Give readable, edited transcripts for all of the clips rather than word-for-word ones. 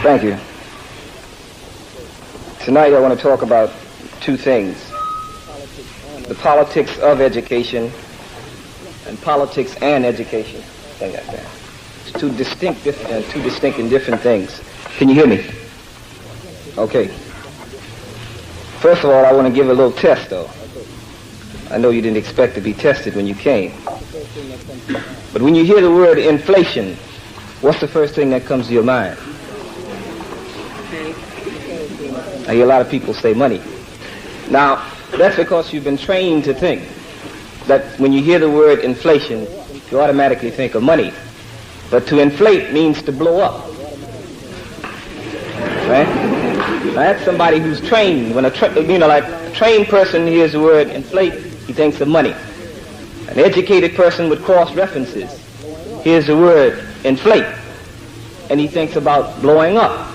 Thank you. Tonight I want to talk about two things: the politics of education and politics and education. Thing like that. It's two distinct and different things. Can you hear me? Okay. First of all, I want to give a little test, though. I know you didn't expect to be tested when you came. But when you hear the word inflation, what's the first thing that comes to your mind? I hear a lot of people say money. Now, that's because you've been trained to think that when you hear the word inflation, you automatically think of money. But to inflate means to blow up. Right? Now, that's somebody who's trained. When a trained person hears the word inflate, he thinks of money. An educated person with cross-references hears the word inflate, and he thinks about blowing up.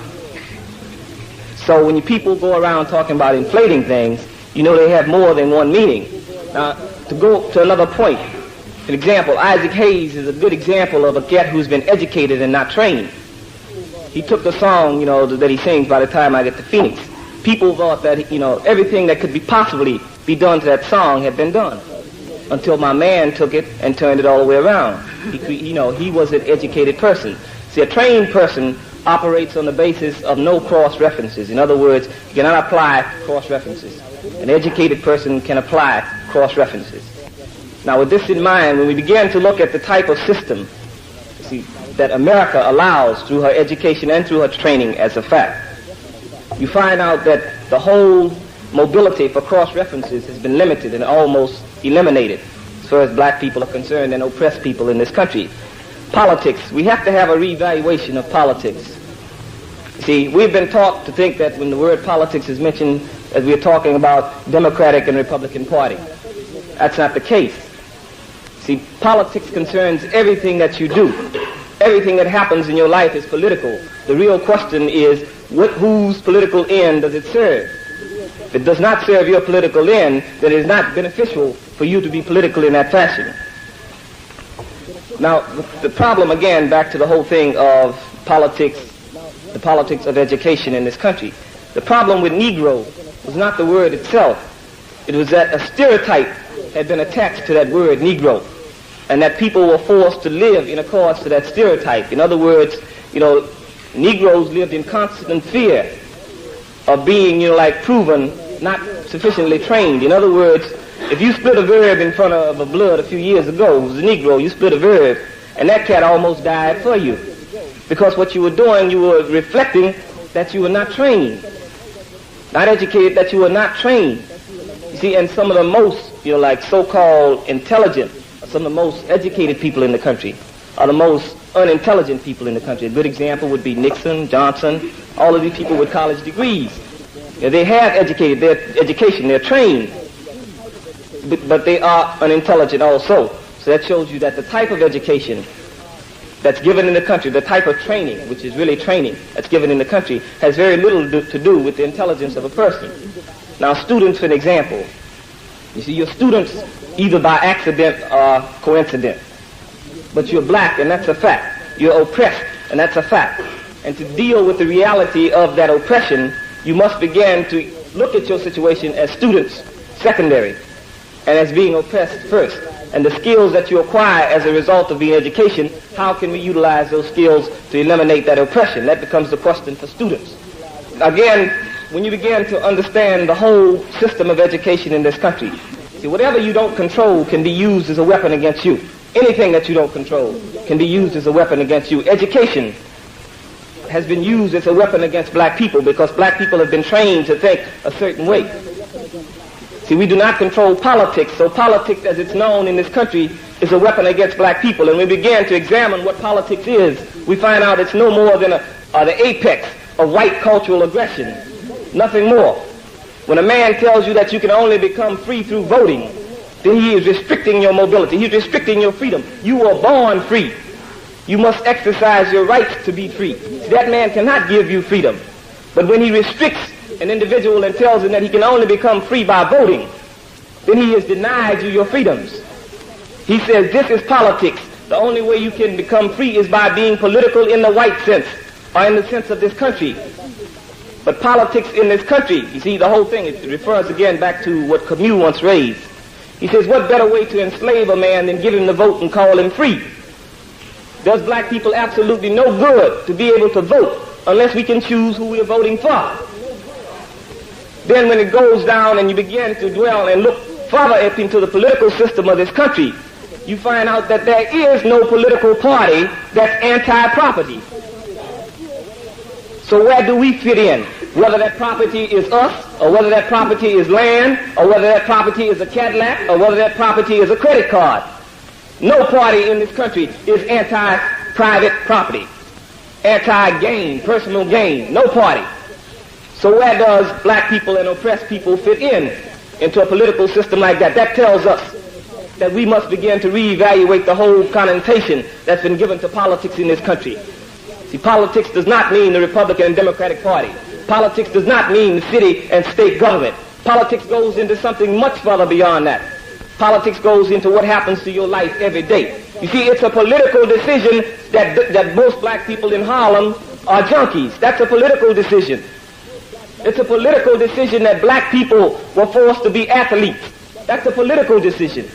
So when people go around talking about inflating things, you know they have more than one meaning. Now, to go to another point, an example, Isaac Hayes is a good example of a cat who's been educated and not trained. He took the song, that he sings, By the Time I Get to Phoenix. People thought that, everything that could possibly be done to that song had been done, until my man took it and turned it all the way around. He was an educated person. See, a trained person operates on the basis of no cross-references. In other words, you cannot apply cross-references. An educated person can apply cross-references. Now, with this in mind, when we begin to look at the type of system, that America allows through her education and through her training as a fact, you find out that the whole mobility for cross-references has been limited and almost eliminated as far as black people are concerned and oppressed people in this country. Politics, we have to have a reevaluation of politics. See, we've been taught to think that when the word politics is mentioned, as we're talking about Democratic and Republican Party. That's not the case. See, politics concerns everything that you do. Everything that happens in your life is political. The real question is, whose political end does it serve? If it does not serve your political end, then it is not beneficial for you to be political in that fashion. Now, the problem, again, back to the whole thing of politics, the politics of education in this country. The problem with Negro was not the word itself. It was that a stereotype had been attached to that word Negro, and that people were forced to live in accordance to that stereotype. In other words, Negroes lived in constant fear of being, proven not sufficiently trained. In other words, if you split a verb in front of a blood a few years ago, it was a Negro, you split a verb, and that cat almost died for you. Because what you were doing, you were reflecting that you were not trained. Not educated, that you were not trained. You see, and some of the most, so-called intelligent, some of the most educated people in the country are the most unintelligent people in the country. A good example would be Nixon, Johnson, all of these people with college degrees. They have education, they're trained, but they are unintelligent also. So that shows you that the type of education that's given in the country, the type of training, which is really training, that's given in the country, has very little to do with the intelligence of a person. Now, students, for an example, you see, you're students either by accident or coincidence. But you're black, and that's a fact. You're oppressed, and that's a fact. And to deal with the reality of that oppression, you must begin to look at your situation as students, secondary, and as being oppressed first. And the skills that you acquire as a result of being education, how can we utilize those skills to eliminate that oppression? That becomes the question for students. Again, when you begin to understand the whole system of education in this country, see, whatever you don't control can be used as a weapon against you. Anything that you don't control can be used as a weapon against you. Education has been used as a weapon against black people because black people have been trained to think a certain way. See, we do not control politics, so politics as it's known in this country is a weapon against black people. And when we begin to examine what politics is, we find out it's no more than the apex of white cultural aggression. Nothing more. When a man tells you that you can only become free through voting, then he is restricting your mobility. He's restricting your freedom. You were born free. You must exercise your rights to be free. That man cannot give you freedom. But when he restricts an individual and tells him that he can only become free by voting, then he has denied you your freedoms. He says this is politics. The only way you can become free is by being political in the white sense. or in the sense of this country, but politics in this country. You see, the whole thing, it refers again back to what Camus once raised. He says, what better way to enslave a man than give him the vote and call him free? Does black people absolutely no good to be able to vote unless we can choose who we're voting for? Then when it goes down and you begin to dwell and look further into the political system of this country, you find out that there is no political party that's anti-property. So where do we fit in? Whether that property is us, or whether that property is land, or whether that property is a Cadillac, or whether that property is a credit card. No party in this country is anti-private property, anti-gain, personal gain. No party. So where does black people and oppressed people fit into a political system like that? That tells us that we must begin to reevaluate the whole connotation that's been given to politics in this country. See, politics does not mean the Republican and Democratic Party. Politics does not mean the city and state government. Politics goes into something much further beyond that. Politics goes into what happens to your life every day. You see, it's a political decision that most black people in Harlem are junkies. That's a political decision. It's a political decision that black people were forced to be athletes. That's a political decision.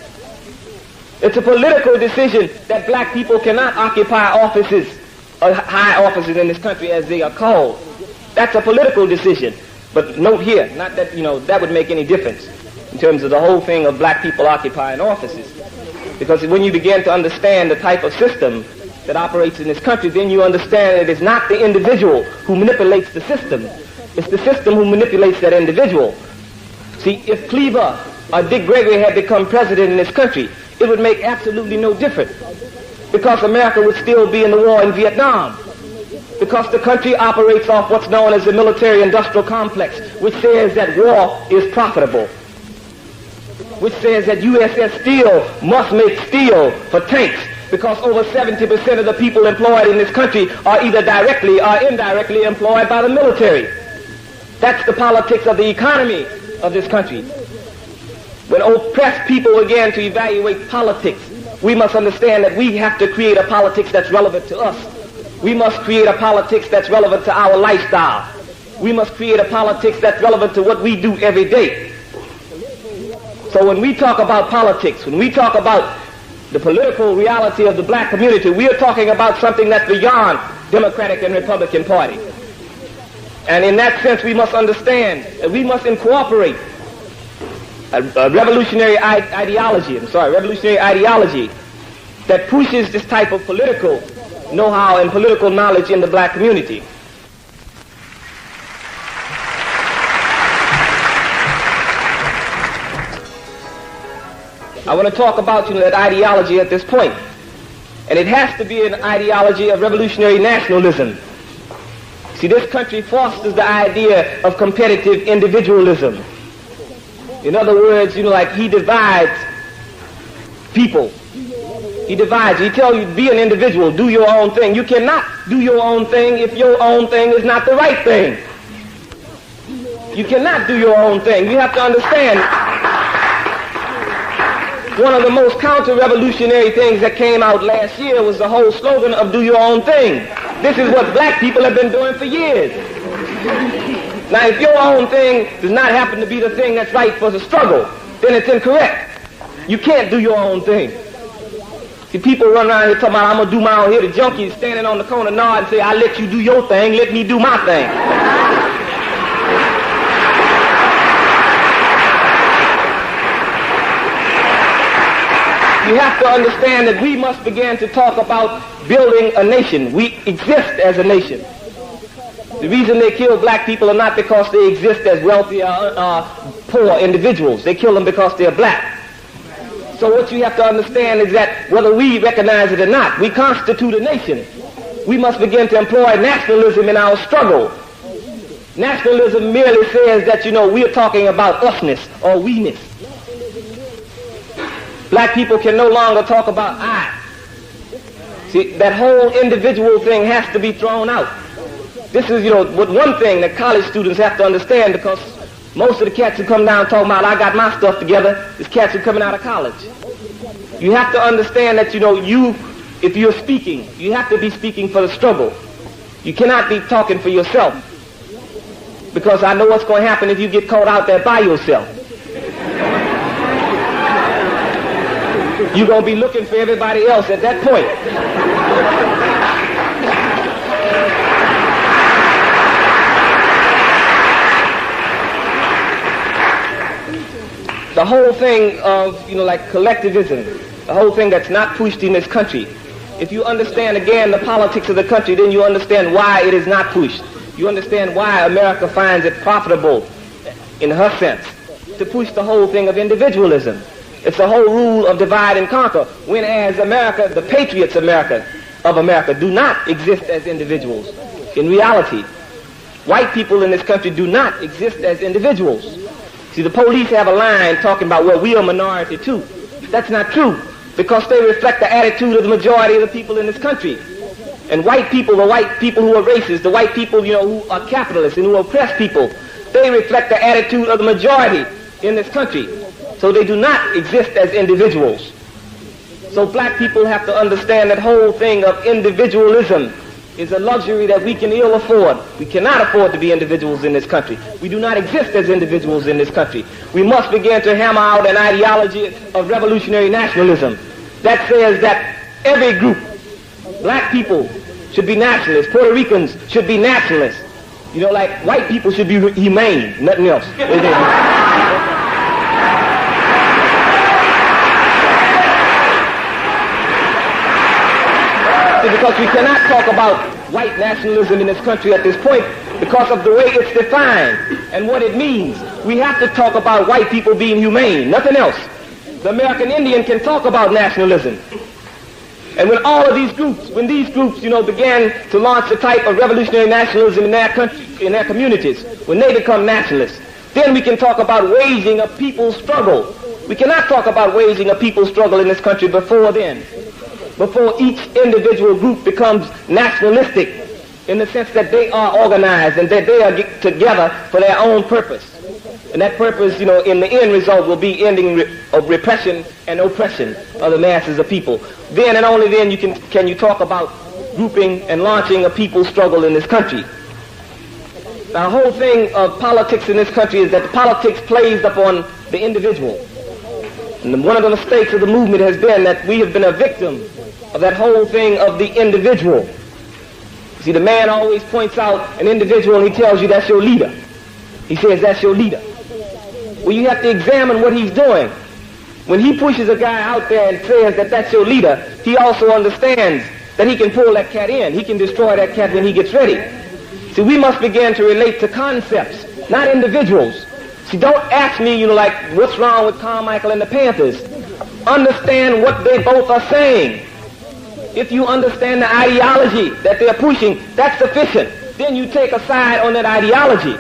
It's a political decision that black people cannot occupy offices, high offices in this country as they are called. That's a political decision. But note here, not that, that would make any difference in terms of the whole thing of black people occupying offices. Because when you begin to understand the type of system that operates in this country, then you understand that it's not the individual who manipulates the system. It's the system who manipulates that individual. See, if Cleaver or Dick Gregory had become president in this country, it would make absolutely no difference. Because America would still be in the war in Vietnam. Because the country operates off what's known as the military-industrial complex, which says that war is profitable. Which says that USS Steel must make steel for tanks, because over 70% of the people employed in this country are either directly or indirectly employed by the military. That's the politics of the economy of this country. When oppressed people begin to evaluate politics, we must understand that we have to create a politics that's relevant to us. We must create a politics that's relevant to our lifestyle. We must create a politics that's relevant to what we do every day. So when we talk about politics, when we talk about the political reality of the black community, we are talking about something that's beyond Democratic and Republican Party. And in that sense, we must understand that we must incorporate a revolutionary ideology that pushes this type of political know-how and political knowledge in the black community. I want to talk about that ideology at this point. And it has to be an ideology of revolutionary nationalism. See, this country fosters the idea of competitive individualism. In other words, like he divides people. He divides. He tells you, be an individual, do your own thing. You cannot do your own thing if your own thing is not the right thing. You cannot do your own thing. You have to understand, one of the most counter-revolutionary things that came out last year was the whole slogan of do your own thing. This is what black people have been doing for years. Now, if your own thing does not happen to be the thing that's right for the struggle, then it's incorrect. You can't do your own thing. See, people run around here talking about, I'm going to do my own. Here the junkies standing on the corner nod and say, I let you do your thing, let me do my thing. You have to understand that we must begin to talk about building a nation. We exist as a nation. The reason they kill black people are not because they exist as wealthy or poor individuals. They kill them because they're black. So what you have to understand is that whether we recognize it or not, we constitute a nation. We must begin to employ nationalism in our struggle. Nationalism merely says that, we are talking about usness or we-ness. Black people can no longer talk about I. See, that whole individual thing has to be thrown out. This is, one thing that college students have to understand, because most of the cats who come down talking about, I got my stuff together, is cats who are coming out of college. You have to understand that, if you're speaking, you have to be speaking for the struggle. You cannot be talking for yourself, because I know what's going to happen if you get caught out there by yourself. You're going to be looking for everybody else at that point. The whole thing of, like collectivism, the whole thing that's not pushed in this country, if you understand again the politics of the country, then you understand why it is not pushed. You understand why America finds it profitable, in her sense, to push the whole thing of individualism. It's the whole rule of divide and conquer, when as America, the patriots of America do not exist as individuals. In reality, white people in this country do not exist as individuals. See, the police have a line talking about, well, we are a minority too. That's not true, because they reflect the attitude of the majority of the people in this country. And white people, the white people who are racist, the white people, who are capitalists and who oppress people, they reflect the attitude of the majority in this country. So they do not exist as individuals. So black people have to understand that whole thing of individualism is a luxury that we can ill afford. We cannot afford to be individuals in this country. We do not exist as individuals in this country. We must begin to hammer out an ideology of revolutionary nationalism that says that every group, black people should be nationalists, Puerto Ricans should be nationalists. Like white people should be humane, nothing else. Because we cannot talk about white nationalism in this country at this point because of the way it's defined and what it means. We have to talk about white people being humane, nothing else. The American Indian can talk about nationalism. And when all of these groups, began to launch the type of revolutionary nationalism in their country, in their communities, when they become nationalists, then we can talk about waging a people's struggle. We cannot talk about waging a people's struggle in this country before then. Before each individual group becomes nationalistic in the sense that they are organized and that they are together for their own purpose. And that purpose, in the end result will be ending of repression and oppression of the masses of people. Then and only then can you talk about grouping and launching a people's struggle in this country. Now, the whole thing of politics in this country is that politics plays upon the individual. And one of the mistakes of the movement has been that we have been a victim of that whole thing of the individual. See, the man always points out an individual and he tells you that's your leader. He says that's your leader. Well, you have to examine what he's doing. When he pushes a guy out there and says that that's your leader, he also understands that he can pull that cat in. He can destroy that cat when he gets ready. See, we must begin to relate to concepts, not individuals. See, don't ask me, like, what's wrong with Carmichael and the Panthers? Understand what they both are saying. If you understand the ideology that they're pushing, that's sufficient. Then you take a side on that ideology.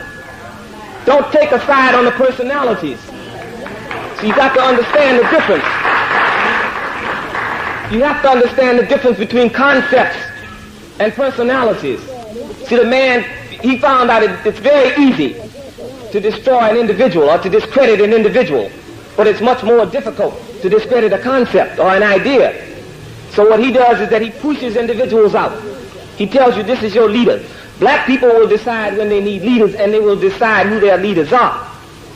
Don't take a side on the personalities. So you got to understand the difference. You have to understand the difference between concepts and personalities. See, the man, he found out it's very easy to destroy an individual or to discredit an individual, but it's much more difficult to discredit a concept or an idea. So what he does is that he pushes individuals out. He tells you this is your leader. Black people will decide when they need leaders, and they will decide who their leaders are.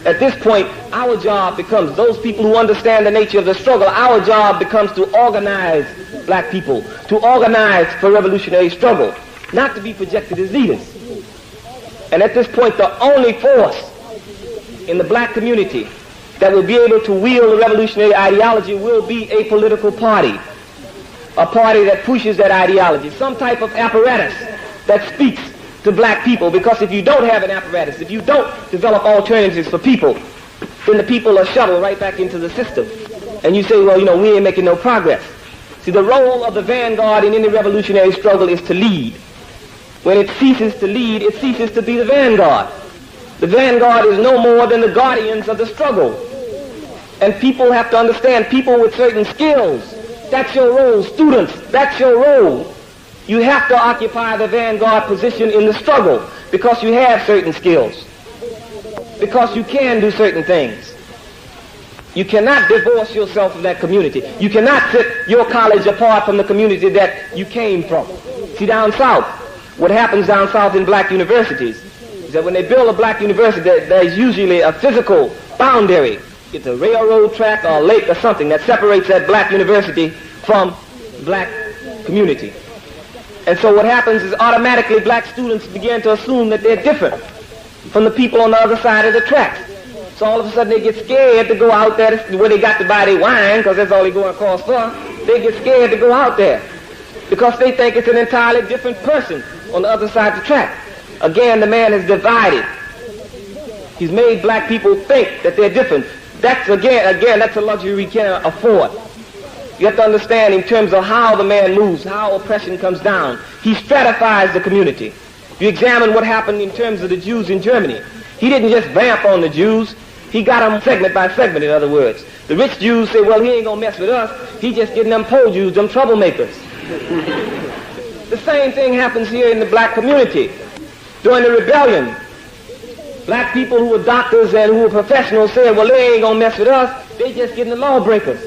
At this point, our job becomes, those people who understand the nature of the struggle, our job becomes to organize black people, to organize for revolutionary struggle, not to be projected as leaders. And at this point, the only force in the black community that will be able to wield the revolutionary ideology will be a political party, a party that pushes that ideology, some type of apparatus that speaks to black people. Because if you don't have an apparatus, if you don't develop alternatives for people, then the people are shuttled right back into the system. And you say, well, we ain't making no progress. See, the role of the vanguard in any revolutionary struggle is to lead. When it ceases to lead, it ceases to be the vanguard. The vanguard is no more than the guardians of the struggle. And people have to understand, people with certain skills, that's your role. Students, that's your role. You have to occupy the vanguard position in the struggle because you have certain skills, because you can do certain things. You cannot divorce yourself from that community. You cannot set your college apart from the community that you came from. See, down south, what happens down south in black universities is that when they build a black university, there's usually a physical boundary. It's a railroad track or a lake or something that separates that black university from black community. And so what happens is automatically black students begin to assume that they're different from the people on the other side of the tracks. So all of a sudden they get scared to go out there where they got to buy their wine, because that's all they go across for. They get scared to go out there because they think it's an entirely different person on the other side of the track. Again, the man is divided. He's made black people think that they're different. That's again, that's a luxury we can't afford. You have to understand in terms of how the man moves, how oppression comes down. He stratifies the community. You examine what happened in terms of the Jews in Germany. He didn't just vamp on the Jews. He got them segment by segment, in other words. The rich Jews say, well, he ain't gonna mess with us. He just getting them poor Jews, them troublemakers. The same thing happens here in the black community. During the rebellion, black people who were doctors and who were professionals said, well, they ain't gonna mess with us. They just getting the lawbreakers.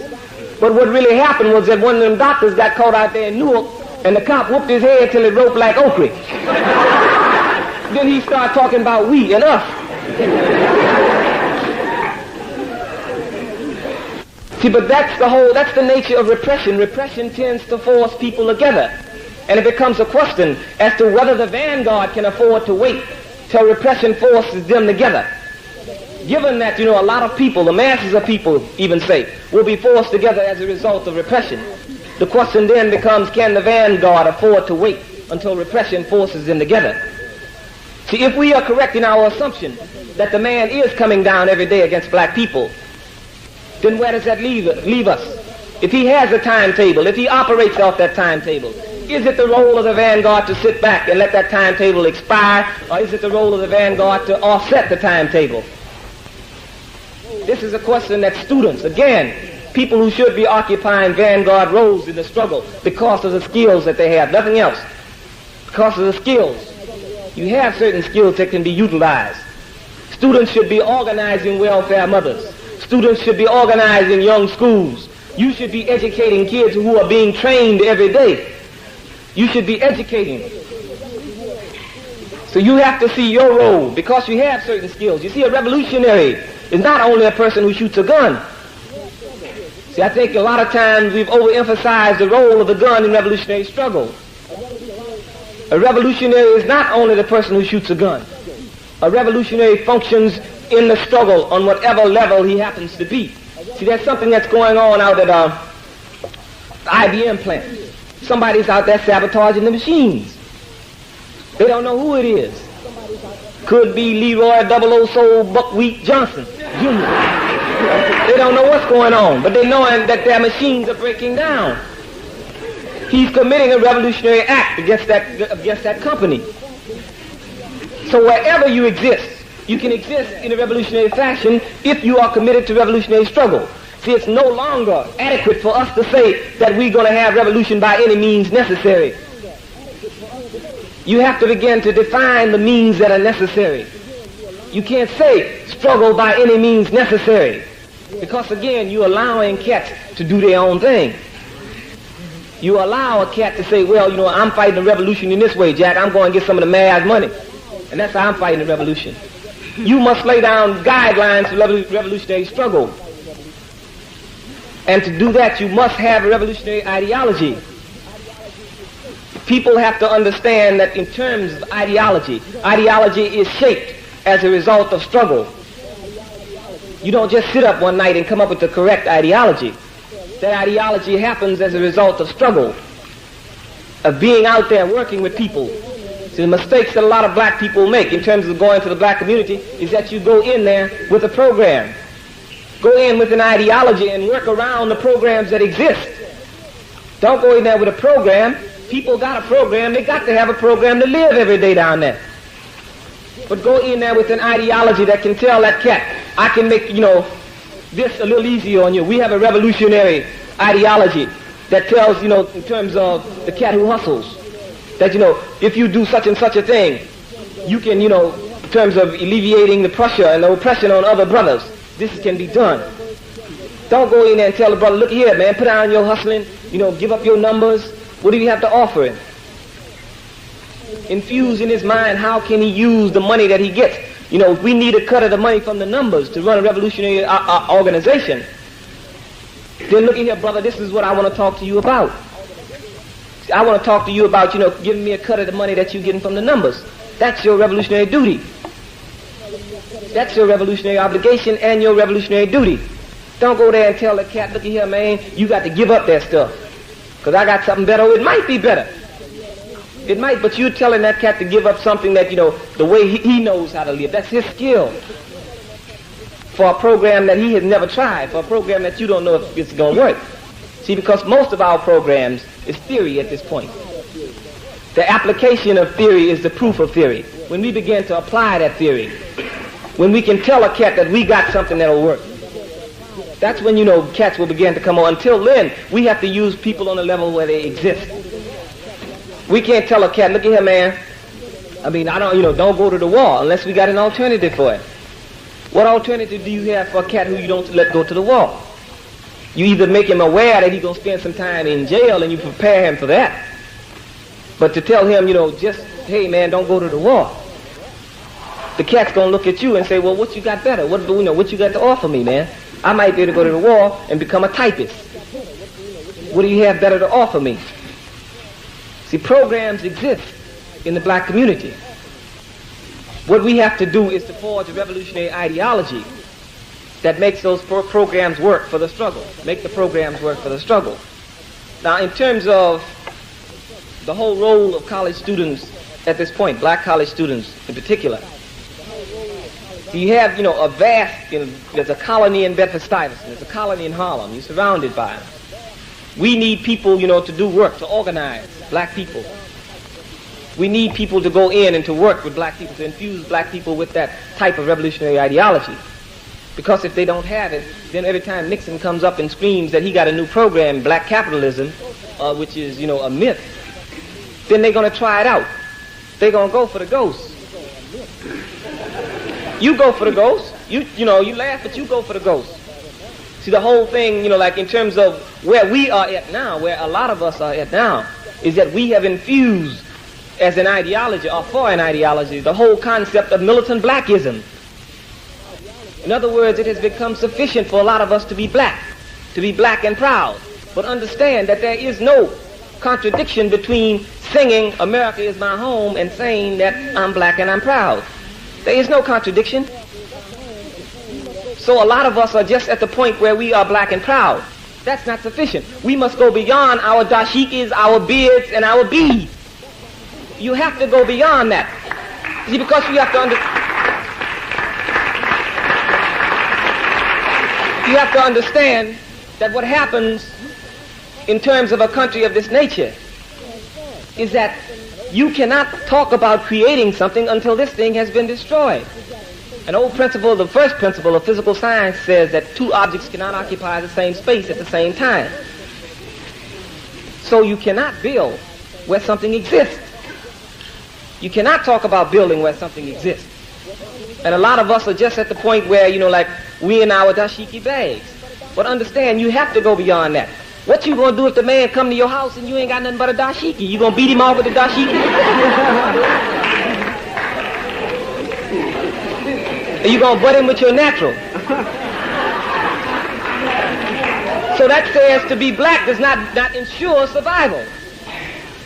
But what really happened was that one of them doctors got caught out there in Newark, and the cop whooped his head till it roped like Oakley. Then he started talking about we and us. See, but that's the nature of repression. Repression tends to force people together. And it becomes a question as to whether the vanguard can afford to wait till repression forces them together. Given that, a lot of people, the masses of people even say, will be forced together as a result of repression, the question then becomes, can the vanguard afford to wait until repression forces them together? See, if we are correct in our assumption that the man is coming down every day against black people, then where does that leave us? If he has a timetable, if he operates off that timetable, is it the role of the vanguard to sit back and let that timetable expire, or is it the role of the vanguard to offset the timetable? This is a question that students, again, people who should be occupying vanguard roles in the struggle because of the skills that they have, nothing else. Because of the skills. You have certain skills that can be utilized. Students should be organizing welfare mothers. Students should be organizing young schools. You should be educating kids who are being trained every day. You should be educating. So you have to see your role because you have certain skills. You see, a revolutionary is not only a person who shoots a gun. See, I think a lot of times we've overemphasized the role of the gun in revolutionary struggle. A revolutionary is not only the person who shoots a gun. A revolutionary functions in the struggle on whatever level he happens to be. See, there's something that's going on out at the IBM plant. Somebody's out there sabotaging the machines. They don't know who it is. Could be Leroy Double O Soul Buckwheat Johnson Jr. They don't know what's going on, but they know that their machines are breaking down. He's committing a revolutionary act against that company. So wherever you exist, you can exist in a revolutionary fashion if you are committed to revolutionary struggle. See, it's no longer adequate for us to say that we're going to have revolution by any means necessary. You have to begin to define the means that are necessary. You can't say struggle by any means necessary because, again, you're allowing cats to do their own thing. You allow a cat to say, well, I'm fighting the revolution in this way, Jack. I'm going to get some of the mayor's money. And that's how I'm fighting the revolution. You must lay down guidelines for revolutionary struggle. And to do that, you must have a revolutionary ideology. People have to understand that in terms of ideology is shaped as a result of struggle. You don't just sit up one night and come up with the correct ideology. That ideology happens as a result of struggle, of being out there working with people. So the mistakes that a lot of black people make in terms of going to the black community is that you go in there with a program. Go in with an ideology and work around the programs that exist. Don't go in there with a program. People got a program. They got to have a program to live every day down there. But go in there with an ideology that can tell that cat, I can make, this a little easier on you. We have a revolutionary ideology that tells, in terms of the cat who hustles, that, if you do such and such a thing, you can, in terms of alleviating the pressure and the oppression on other brothers, this can be done. Don't go in there and tell the brother, look here, man, put down your hustling, give up your numbers. What do you have to offer him? infuse in his mind how can he use the money that he gets. You know, if we need a cut of the money from the numbers to run a revolutionary organization, then look at here, brother, this is what I want to talk to you about. I want to talk to you about, you know, giving me a cut of the money that you're getting from the numbers. That's your revolutionary duty. That's your revolutionary obligation and your revolutionary duty. Don't go there and tell the cat, look at here, man, you got to give up that stuff. Because I got something better. It might be better. It might, but you're telling that cat to give up something that, you know, the way he knows how to live. That's his skill. For a program that he has never tried, for a program that you don't know if it's going to work. See, because most of our programs is theory at this point. The application of theory is the proof of theory. When we begin to apply that theory, when we can tell a cat that we got something that'll work, that's when, you know, cats will begin to come on. Until then, we have to use people on the level where they exist. We can't tell a cat, look at here, man. I mean, don't go to the wall unless we got an alternative for it. What alternative do you have for a cat who you don't let go to the wall? You either make him aware that he's going to spend some time in jail and you prepare him for that. But to tell him, you know, just, hey, man, don't go to the wall. The cat's going to look at you and say, well, what you got better? What you got to offer me, man? I might be able to go to the wall and become a typist. What do you have better to offer me? See, programs exist in the black community. What we have to do is to forge a revolutionary ideology that makes those programs work for the struggle. Make the programs work for the struggle. Now, in terms of the whole role of college students at this point, black college students in particular, you have, you know, a vast, you know, there's a colony in Bedford-Stuyvesant, there's a colony in Harlem, you're surrounded by them. We need people, you know, to do work, to organize black people. We need people to go in and to work with black people, to infuse black people with that type of revolutionary ideology. Because if they don't have it, then every time Nixon comes up and screams that he got a new program, black capitalism, which is, you know, a myth, then they're going to try it out. They're going to go for the ghost. You go for the ghost. You know, you laugh, but you go for the ghost. See, the whole thing, you know, like in terms of where we are at now, where a lot of us are at now, is that we have infused as an ideology, or for an ideology, the whole concept of militant blackism. In other words, it has become sufficient for a lot of us to be black and proud. But understand that there is no contradiction between singing America is my home and saying that I'm black and I'm proud. There is no contradiction. So a lot of us are just at the point where we are black and proud. That's not sufficient. We must go beyond our dashikis, our beards, and our beads. You have to go beyond that. See, because you have to understand that what happens in terms of a country of this nature is that you cannot talk about creating something until this thing has been destroyed. An old principle, the first principle of physical science, says that two objects cannot occupy the same space at the same time. So you cannot build where something exists. You cannot talk about building where something exists. And a lot of us are just at the point where, you know, like we in our dashiki bags. But understand, you have to go beyond that. What you gonna do if the man come to your house and you ain't got nothing but a dashiki? You gonna beat him off with the dashiki? Or you gonna butt him with your natural? So that says to be black does not ensure survival.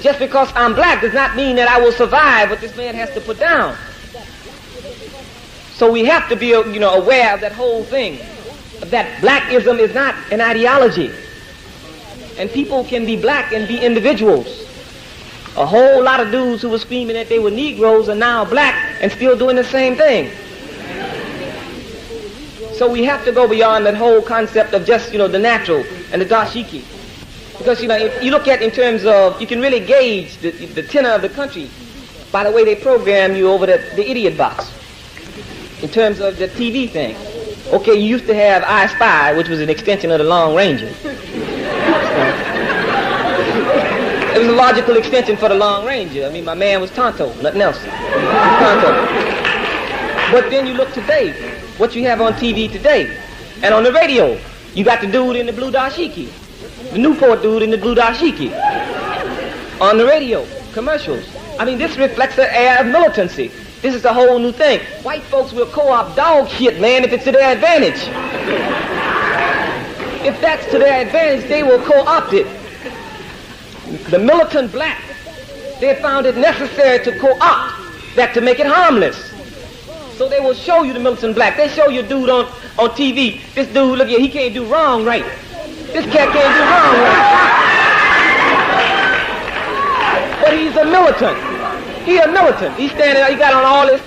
Just because I'm black does not mean that I will survive what this man has to put down. So we have to be, you know, aware of that whole thing, that blackism is not an ideology. And people can be black and be individuals. A whole lot of dudes who were screaming that they were Negroes are now black and still doing the same thing. So we have to go beyond that whole concept of just, you know, the natural and the dashiki. Because, you know, if you look at in terms of, you can really gauge the tenor of the country by the way they program you over the idiot box. In terms of the TV thing. Okay, you used to have I Spy, which was an extension of the Long Ranger. It was a logical extension for the Long Ranger. I mean, my man was Tonto, nothing else. Tonto. But then you look today, what you have on TV today, and on the radio, you got the dude in the blue dashiki, the Newport dude in the blue dashiki. On the radio, commercials, I mean, this reflects the air of militancy. This is a whole new thing. White folks will co-opt dog shit, man, if it's to their advantage. If that's to their advantage, they will co-opt it. The militant black, they found it necessary to co-opt that to make it harmless. So they will show you the militant black. They show you a dude on TV. This dude, look here, he can't do wrong right. This cat can't do wrong right. But he's a militant. He a militant. He's standing there, he got on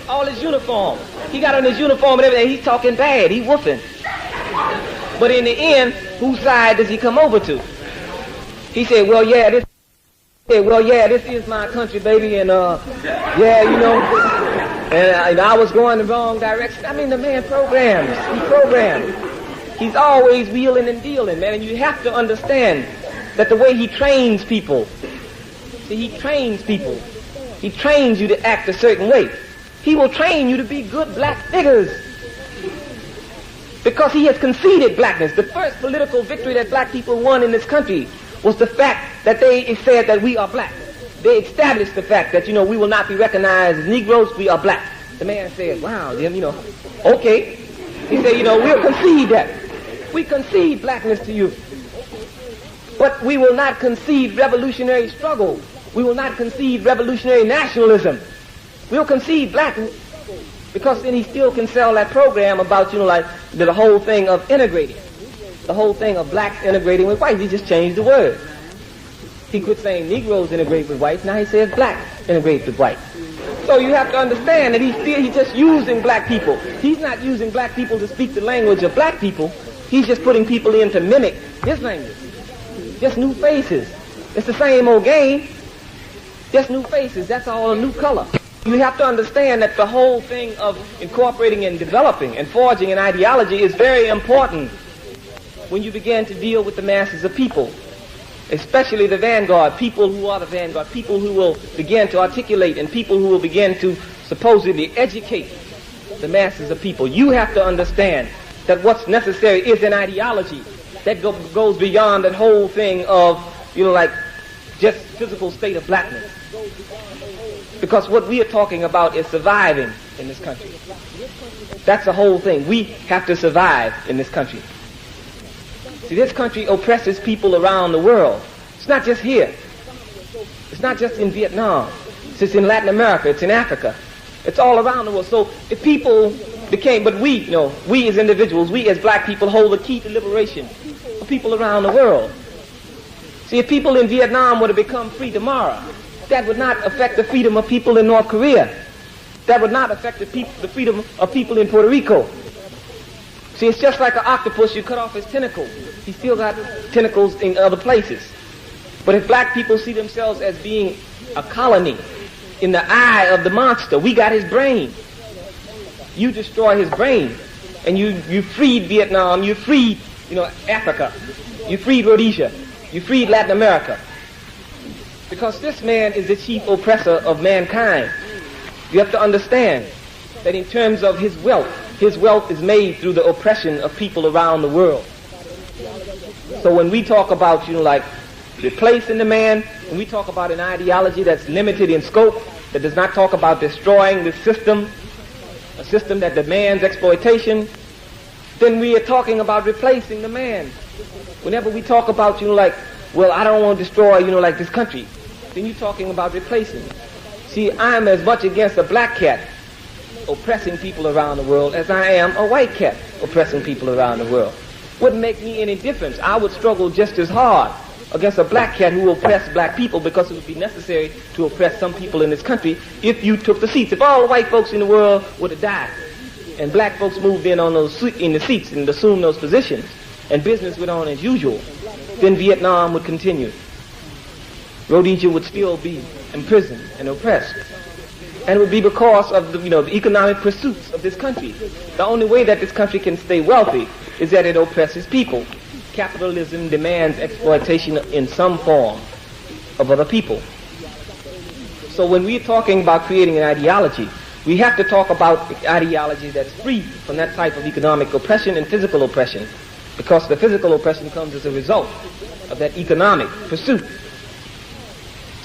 all his uniform. He got on his uniform and everything. He's talking bad. He woofing. But in the end, whose side does he come over to? He said, well, yeah, this is my country, baby, and yeah, you know, and I was going the wrong direction. I mean, the man programs. He programs. He's always wheeling and dealing, man, and you have to understand that the way he trains people, see, he trains people. He trains you to act a certain way. He will train you to be good black figures because he has conceded blackness. The first political victory that black people won in this country was the fact that they said that we are black. They established the fact that, you know, we will not be recognized as Negroes, we are black. The man said, wow, you know, okay. He said, you know, we'll concede that. We concede blackness to you. But we will not concede revolutionary struggle. We will not concede revolutionary nationalism. We'll concede blackness because then he still can sell that program about, you know, like the whole thing of integrating. The whole thing of blacks integrating with whites. He just changed the word. He quit saying Negroes integrate with whites. Now he says blacks integrate with whites. So you have to understand that he's just using black people. He's not using black people to speak the language of black people. He's just putting people in to mimic his language. Just new faces. It's the same old game. Just new faces. That's all a new color. You have to understand that the whole thing of incorporating and developing and forging an ideology is very important when you begin to deal with the masses of people, especially the vanguard, people who are the vanguard, people who will begin to articulate and people who will begin to supposedly educate the masses of people. You have to understand that what's necessary is an ideology that goes beyond that whole thing of, you know, like just physical state of blackness. Because what we are talking about is surviving in this country. That's the whole thing. We have to survive in this country. See, this country oppresses people around the world. It's not just here. It's not just in Vietnam. It's in Latin America. It's in Africa. It's all around the world. So if people became, but we, you know, we as individuals, we as black people hold the key to liberation for people around the world. See, if people in Vietnam were to become free tomorrow, that would not affect the freedom of people in North Korea. That would not affect the freedom of people in Puerto Rico. See, it's just like an octopus. You cut off his tentacles. He's still got tentacles in other places. But if black people see themselves as being a colony in the eye of the monster, we got his brain. You destroy his brain. And you freed Vietnam. You freed, you know, Africa. You freed Rhodesia. You freed Latin America. Because this man is the chief oppressor of mankind. You have to understand that in terms of his wealth is made through the oppression of people around the world. So when we talk about, you know, like replacing the man, when we talk about an ideology that's limited in scope, that does not talk about destroying the system, a system that demands exploitation, then we are talking about replacing the man. Whenever we talk about, you know, like, well, I don't want to destroy, you know, like this country, then you're talking about replacing. See, I'm as much against a black cat oppressing people around the world as I am a white cat oppressing people around the world. Wouldn't make me any difference. I would struggle just as hard against a black cat who will oppress black people because it would be necessary to oppress some people in this country if you took the seats. If all the white folks in the world would have died and black folks moved in on those in the seats and assumed those positions and business went on as usual, then Vietnam would continue. Rhodesia would still be imprisoned and oppressed. And it would be because of the, you know, the economic pursuits of this country. The only way that this country can stay wealthy is that it oppresses people. Capitalism demands exploitation in some form of other people. So when we're talking about creating an ideology, we have to talk about ideology that's free from that type of economic oppression and physical oppression, because the physical oppression comes as a result of that economic pursuit.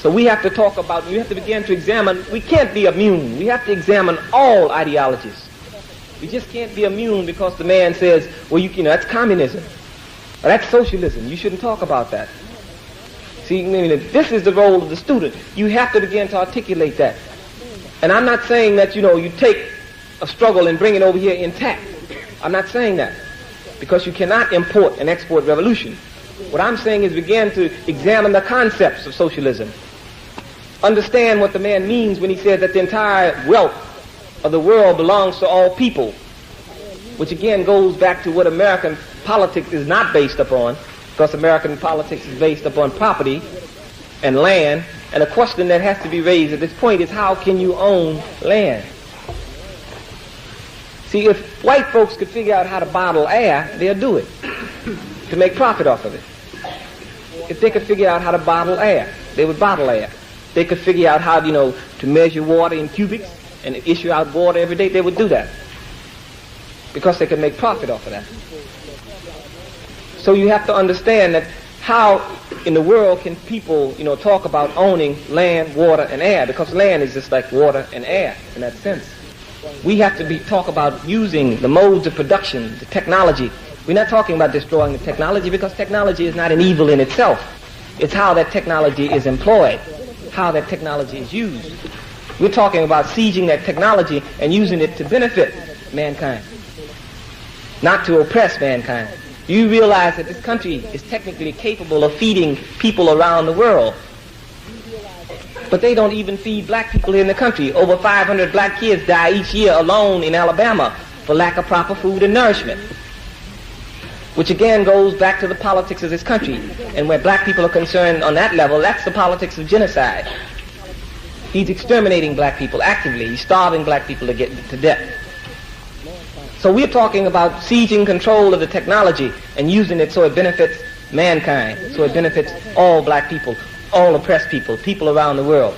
So we have to talk about, we have to begin to examine, we can't be immune. We have to examine all ideologies. We just can't be immune because the man says, well, you know, that's communism. Or that's socialism. You shouldn't talk about that. See, I mean, this is the role of the student. You have to begin to articulate that. And I'm not saying that, you know, you take a struggle and bring it over here intact. I'm not saying that. Because you cannot import and export revolution. What I'm saying is begin to examine the concepts of socialism. Understand what the man means when he says that the entire wealth of the world belongs to all people. Which again goes back to what American politics is not based upon. Because American politics is based upon property and land. And a question that has to be raised at this point is, how can you own land? See, if white folks could figure out how to bottle air, they'll do it to make profit off of it. If they could figure out how to bottle air, they would bottle air. They could figure out how, you know, to measure water in cubics and issue out water every day, they would do that. Because they could make profit off of that. So you have to understand that how in the world can people, you know, talk about owning land, water, and air? Because land is just like water and air in that sense. We have to talk about using the modes of production, the technology. We're not talking about destroying the technology because technology is not an evil in itself. It's how that technology is employed, how that technology is used. We're talking about seizing that technology and using it to benefit mankind, not to oppress mankind. You realize that this country is technically capable of feeding people around the world. But they don't even feed black people in the country. Over 500 black kids die each year alone in Alabama for lack of proper food and nourishment. Which again goes back to the politics of this country. And where black people are concerned on that level, that's the politics of genocide. He's exterminating black people actively. He's starving black people to death. So we're talking about seizing control of the technology and using it so it benefits mankind, so it benefits all black people, all oppressed people, people around the world.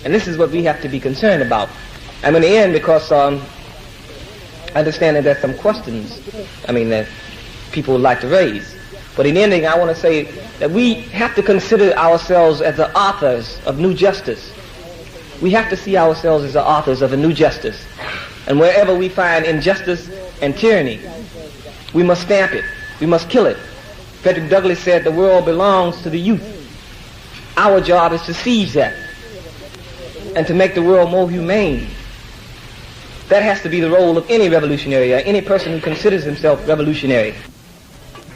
And this is what we have to be concerned about. I'm going to end because I understand that there's some questions, that people would like to raise. But in ending, I want to say that we have to consider ourselves as the authors of new justice. We have to see ourselves as the authors of a new justice. And wherever we find injustice and tyranny, we must stamp it. We must kill it. Frederick Douglass said the world belongs to the youth. Our job is to seize that and to make the world more humane. That has to be the role of any revolutionary or any person who considers himself revolutionary.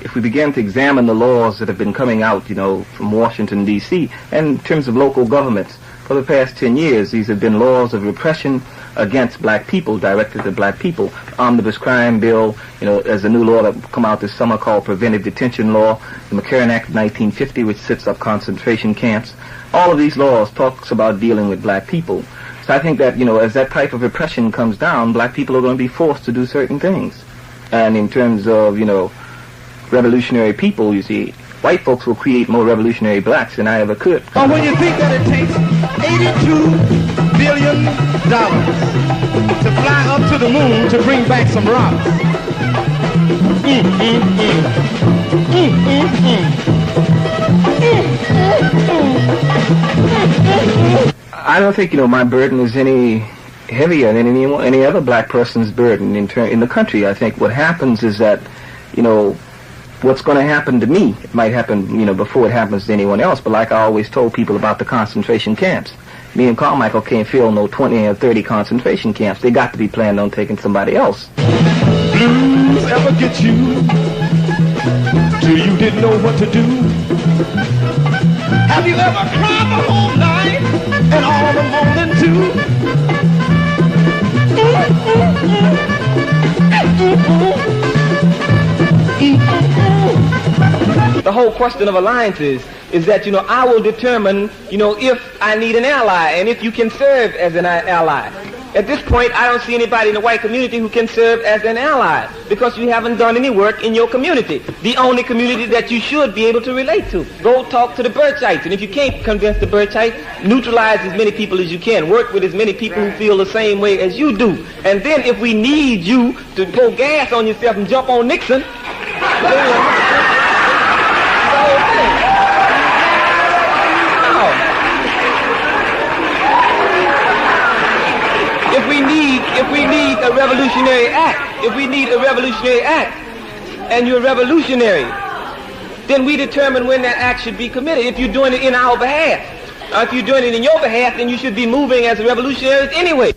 If we begin to examine the laws that have been coming out, from Washington, D.C., and in terms of local governments, for the past 10 years, these have been laws of repression against black people, directed to black people. Omnibus Crime Bill, there's a new law that come out this summer called Preventive Detention Law, the McCarran Act of 1950, which sets up concentration camps. All of these laws talks about dealing with black people. So I think that, as that type of repression comes down, black people are going to be forced to do certain things. And in terms of, revolutionary people, you see, white folks will create more revolutionary blacks than I ever could. Or when you think that it takes $82 billion to fly up to the moon to bring back some rocks. I don't think, my burden is any heavier than any other black person's burden in the country. I think what happens is that, what's going to happen to me, it might happen, before it happens to anyone else, but like I always told people about the concentration camps, me and Carmichael can't fill no 20 or 30 concentration camps. They got to be planned on taking somebody else. Blues ever get you till you didn't know what to do? Have you ever cried the whole night and all the morning too? The whole question of alliances is that, I will determine, if I need an ally and if you can serve as an ally. At this point, I don't see anybody in the white community who can serve as an ally because you haven't done any work in your community, the only community that you should be able to relate to. Go talk to the Birchites, and if you can't convince the Birchites, neutralize as many people as you can. Work with as many people who feel the same way as you do. And then if we need you to pour gas on yourself and jump on Nixon, if we need a revolutionary act, and you're revolutionary, then we determine when that act should be committed. If you're doing it in our behalf, or if you're doing it in your behalf, then you should be moving as revolutionaries anyway.